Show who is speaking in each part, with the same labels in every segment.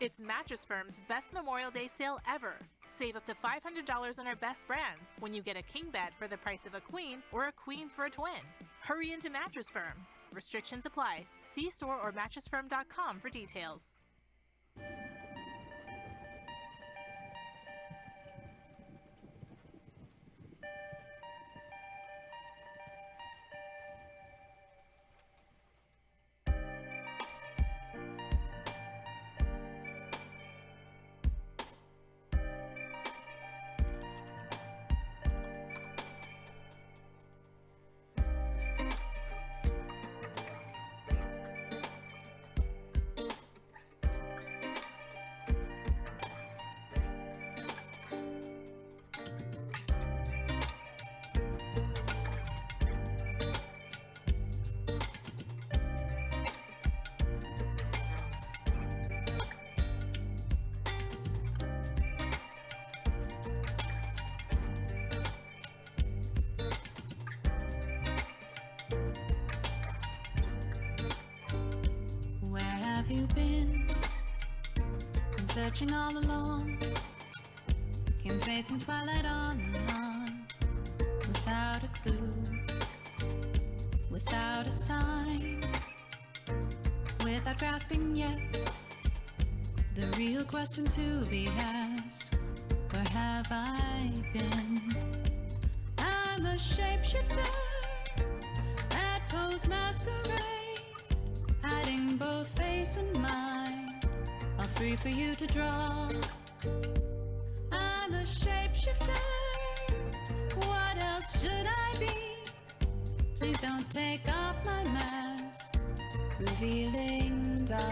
Speaker 1: It's Mattress Firm's best Memorial Day sale ever. Save up to $500 on our best brands when you get a king bed for the price of a queen or a queen for a twin. Hurry into Mattress Firm. Restrictions apply. See store or mattressfirm.com for details.
Speaker 2: You been searching all along, came facing twilight on and on, without a clue, without a sign, without grasping yet the real question to be asked: where have I been? I'm a shapeshifter that pose masquerade, hiding both face and mind, all free for you to draw. I'm a shapeshifter, what else should I be? Please don't take off my mask, revealing dark.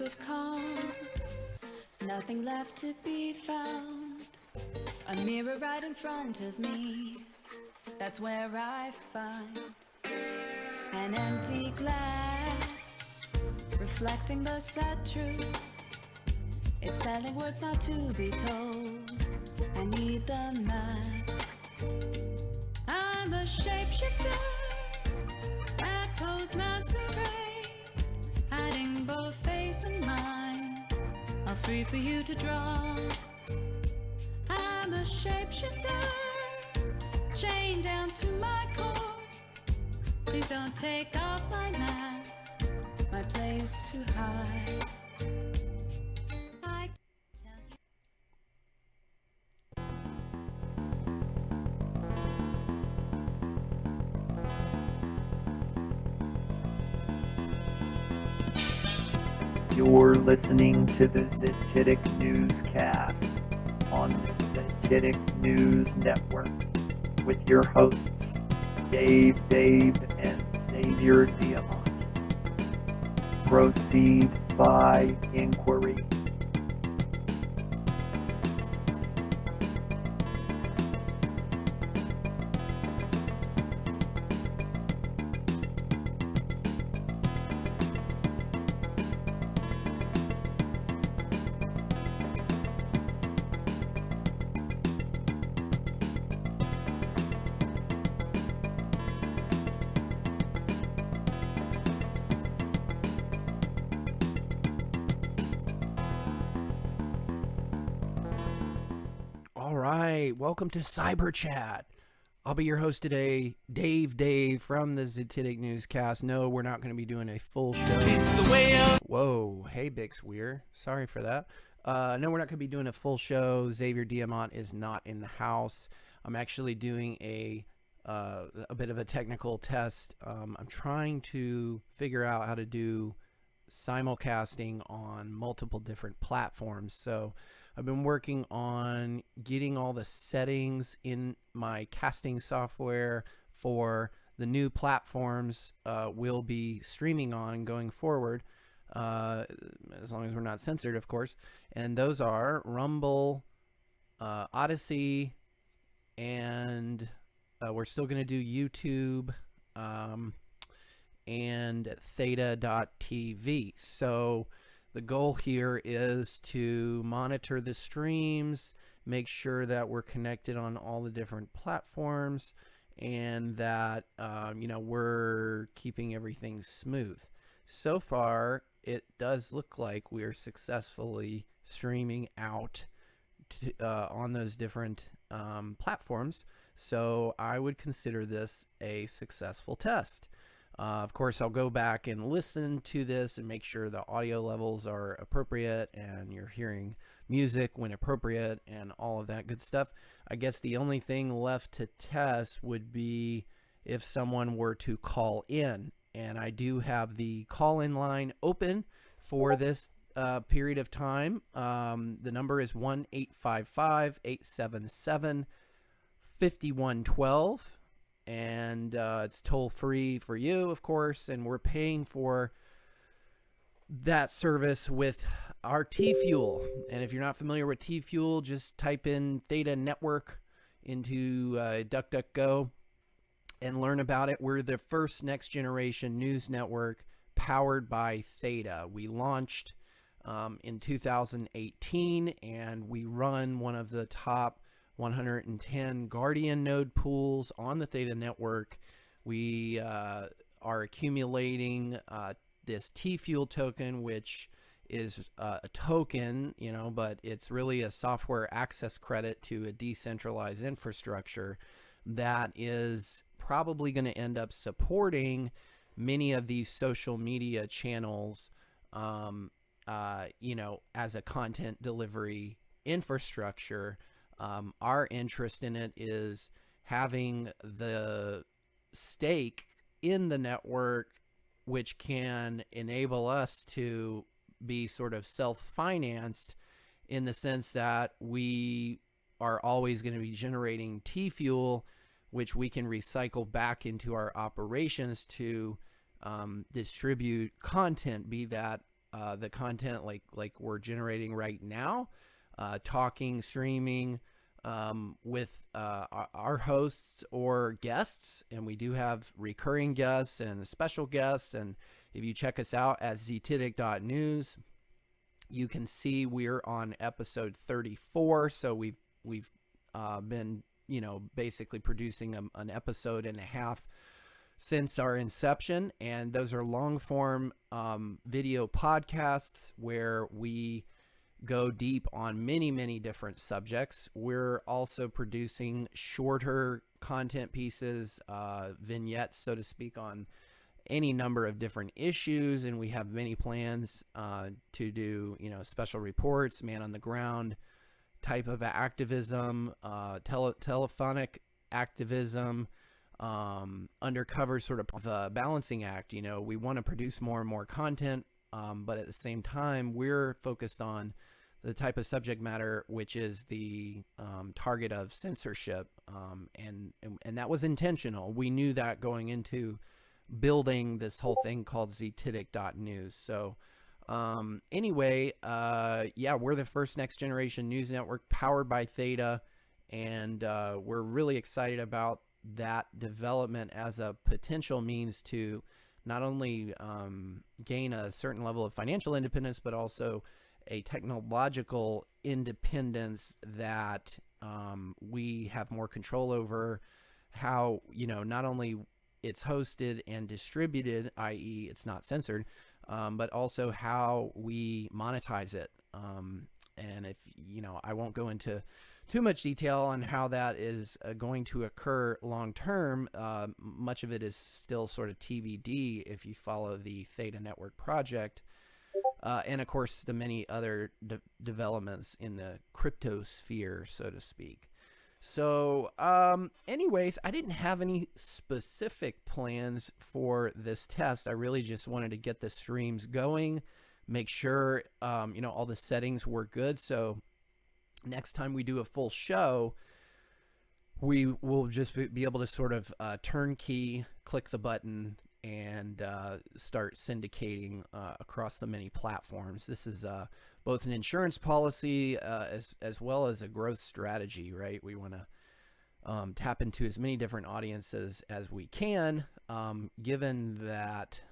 Speaker 2: Of calm, nothing left to be found. A mirror right in front of me, that's where I find an empty glass, reflecting the sad truth. It's telling words not to be told. I need the mask. I'm a shapeshifter that pose masquerade, hiding both face and mind, all free for you to draw. I'm a shapeshifter, chained down to my core. Please don't take off my mask, my place to hide. I tell you.
Speaker 3: You're listening to the Zetetic Newscast on the Zetetic News Network with your hosts, Dave, and Xavier Diamant. Proceed by inquiry.
Speaker 4: All right, welcome to CYBERCHAT. I'll be your host today, Dave from the Zetetic Newscast. No, we're not going to be doing a full show.
Speaker 5: It's the way out.
Speaker 4: Whoa, hey Bix Weir, sorry for that. No, we're not going to be doing a full show. Xavier Diamant is not in the house. I'm actually doing a bit of a technical test. I'm trying to figure out how to do simulcasting on multiple different platforms. So I've been working on getting all the settings in my casting software for the new platforms we'll be streaming on going forward, as long as we're not censored, of course. And those are Rumble, Odyssey, and we're still going to do YouTube and theta.tv. So the goal here is to monitor the streams, make sure that we're connected on all the different platforms, and that we're keeping everything smooth. So far, it does look like we're successfully streaming out on those different platforms. So I would consider this a successful test. Of course, I'll go back and listen to this and make sure the audio levels are appropriate and you're hearing music when appropriate and all of that good stuff. I guess the only thing left to test would be if someone were to call in. And I do have the call-in line open for this period of time. The number is 1-855-877-5112. And it's toll free for you, of course, and we're paying for that service with our T-Fuel. And if you're not familiar with T-Fuel, just type in Theta Network into DuckDuckGo and learn about it. We're the first next generation news network powered by Theta. We launched in 2018, and we run one of the top 110 Guardian node pools on the Theta network. We are accumulating this T-Fuel token, which is a token, but it's really a software access credit to a decentralized infrastructure that is probably going to end up supporting many of these social media channels, as a content delivery infrastructure. Our interest in it is having the stake in the network, which can enable us to be sort of self-financed in the sense that we are always going to be generating T-Fuel, which we can recycle back into our operations to distribute content, be that the content like we're generating right now, talking, streaming, with our hosts or guests, and we do have recurring guests and special guests. And if you check us out at zetetic.news, you can see we're on episode 34. So we've been basically producing an episode and a half since our inception, and those are long form video podcasts where we go deep on many different subjects. We're also producing shorter content pieces, vignettes, so to speak, on any number of different issues, and we have many plans to do, special reports, man on the ground type of activism, telephonic activism, undercover sort of the balancing act. We want to produce more and more content, but at the same time, we're focused on the type of subject matter which is the target of censorship, and that was intentional. We knew that going into building this whole thing called Zetetic.news. So anyway, we're the first next generation news network powered by Theta, and we're really excited about that development as a potential means to not only gain a certain level of financial independence, but also a technological independence that we have more control over how, not only it's hosted and distributed, i.e. it's not censored, but also how we monetize it. And if, I won't go into too much detail on how that is going to occur long term. Much of it is still sort of TBD if you follow the Theta Network project. And of course, the many other developments in the crypto sphere, so to speak. So anyways, I didn't have any specific plans for this test. I really just wanted to get the streams going, make sure, all the settings were good. So next time we do a full show, we will just be able to sort of turnkey, click the button, and start syndicating across the many platforms. This is both an insurance policy as well as a growth strategy, right? We want to tap into as many different audiences as we can, given that,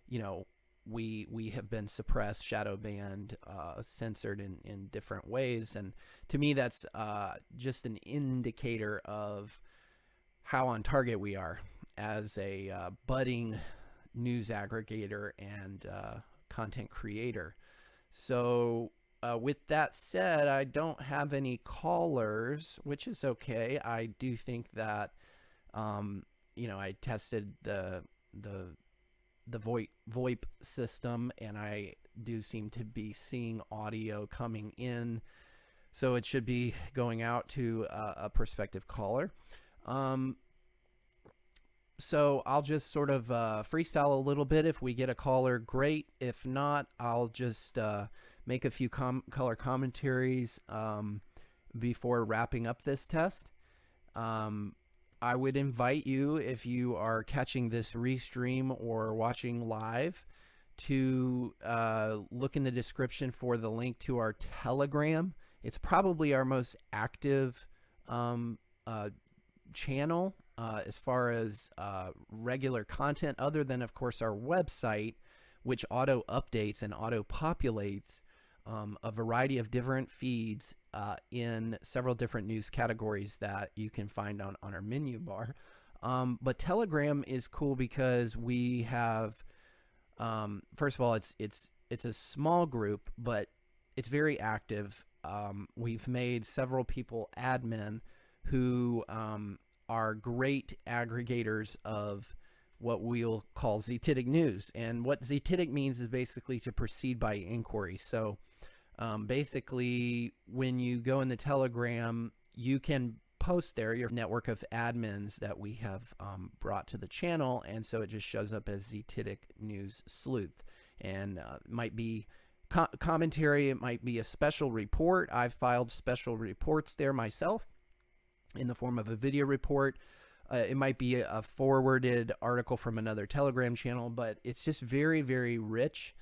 Speaker 4: you know, we have been suppressed, shadow banned, censored in different ways. And to me, that's just an indicator of how on target we are as a budding news aggregator and content creator. So with that said, I don't have any callers, which is okay. I do think that, you know, I tested the VoIP system, and I do seem to be seeing audio coming in, so it should be going out to a prospective caller. So I'll just sort of freestyle a little bit. If we get a caller, great. If not, I'll just make a few color commentaries before wrapping up this test. I would invite you, if you are catching this restream or watching live, to look in the description for the link to our Telegram. It's probably our most active channel as far as regular content, other than, of course, our website, which auto updates and auto populates a variety of different feeds in several different news categories that you can find on our menu bar. But Telegram is cool because we have, first of all, it's a small group, but it's very active. We've made several people admin who are great aggregators of what we'll call Zetetic news. And what Zetetic means is basically to proceed by inquiry. So basically, when you go in the Telegram, you can post there your network of admins that we have brought to the channel, and so it just shows up as Zetetic News Sleuth. And it might be commentary, it might be a special report. I've filed special reports there myself in the form of a video report. It might be a forwarded article from another Telegram channel, but it's just very, very rich.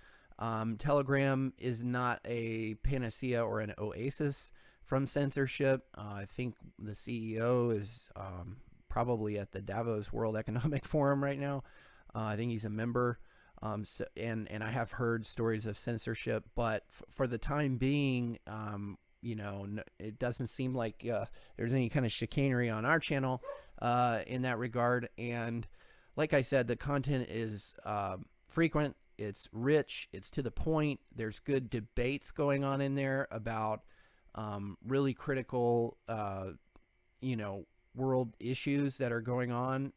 Speaker 4: Telegram is not a panacea or an oasis from censorship. I think the CEO is probably at the Davos World Economic Forum right now. I think he's a member. And I have heard stories of censorship, but for the time being, you know, it doesn't seem like there's any kind of chicanery on our channel in that regard. And like I said, the content is frequent, it's rich, it's to the point. There's good debates going on in there about really critical, you know, world issues that are going on,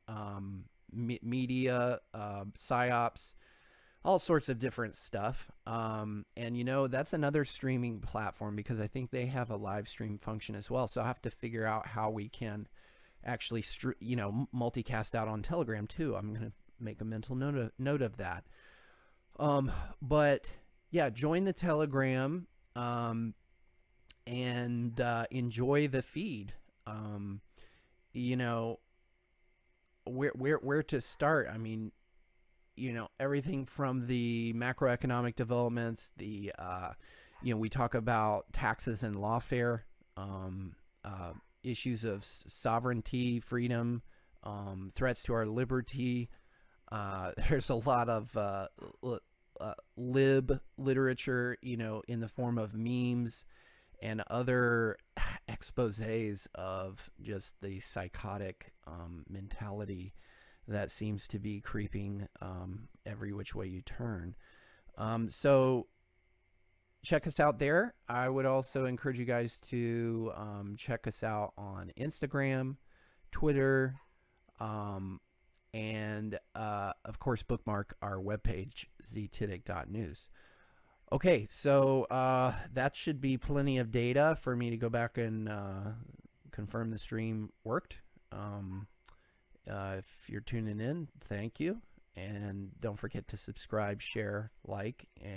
Speaker 4: media, psyops, all sorts of different stuff. And, you know, that's another streaming platform because I think they have a live stream function as well. So I have to figure out how we can actually, you know, multicast out on Telegram too. I'm going to make a mental note of that. But yeah, join the Telegram and enjoy the feed. You know, where to start? I mean, you know, everything from the macroeconomic developments, the, you know, we talk about taxes and lawfare, issues of sovereignty, freedom, threats to our liberty. There's a lot of lib literature, you know, in the form of memes and other exposés of just the psychotic mentality that seems to be creeping every which way you turn. So check us out there. I would also encourage you guys to check us out on Instagram, Twitter, and of course bookmark our webpage, zetetic.news. Okay, so that should be plenty of data for me to go back and confirm the stream worked. If you're tuning in, thank you. And don't forget to subscribe, share, like, and